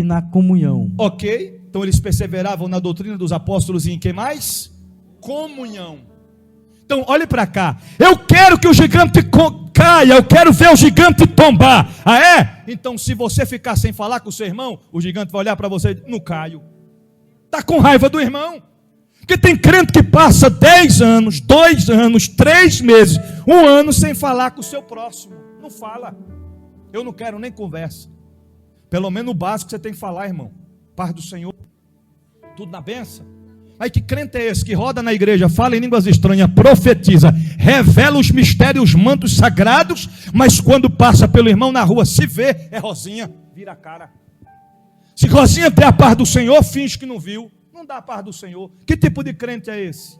e na comunhão. Ok, então eles perseveravam na doutrina dos apóstolos e em que mais? Comunhão. Então olhe para cá, eu quero que o gigante caia, eu quero ver o gigante tombar. Ah é? Então se você ficar sem falar com o seu irmão, o gigante vai olhar para você e dizer, não caio. Está com raiva do irmão. Porque tem crente que passa 10 anos, 2 anos, 3 meses, 1 ano sem falar com o seu próximo. Não fala. Eu não quero nem conversa. Pelo menos o básico você tem que falar, irmão. Paz do Senhor. Tudo na benção. Aí que crente é esse que roda na igreja, fala em línguas estranhas, profetiza, revela os mistérios, os mantos sagrados, mas quando passa pelo irmão na rua, se vê, é Rosinha, vira a cara. Se Rosinha tem a paz do Senhor, finge que não viu. Não dá a paz do Senhor. Que tipo de crente é esse?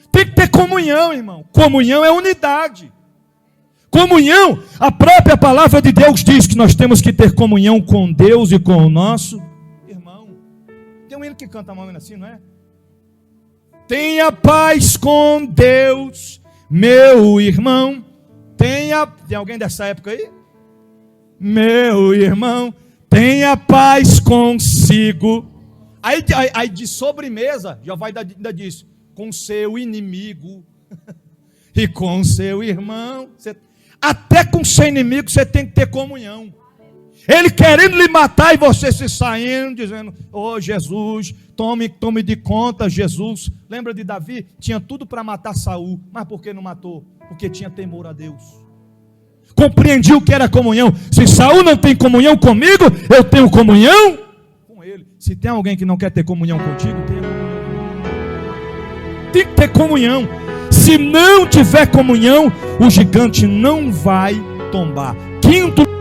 Tem que ter comunhão, irmão. Comunhão é unidade. Comunhão, a própria palavra de Deus diz que nós temos que ter comunhão com Deus e com o nosso irmão. Tem um hino que canta mais ou menos assim, não é? Tenha paz com Deus, meu irmão. Tem alguém dessa época aí? Meu irmão, tenha paz consigo. Aí de sobremesa, já vai ainda disso, com seu inimigo e com seu irmão. Até com seu inimigo você tem que ter comunhão. Ele querendo lhe matar e você se saindo, dizendo, oh Jesus, tome de conta, Jesus. Lembra de Davi? Tinha tudo para matar Saul, mas por que não matou? Porque tinha temor a Deus. Compreendi o que era comunhão. Se Saul não tem comunhão comigo, eu tenho comunhão com ele. Se tem alguém que não quer ter comunhão contigo, tenha comunhão. Tem que ter comunhão. Se não tiver comunhão, o gigante não vai tombar. Quinto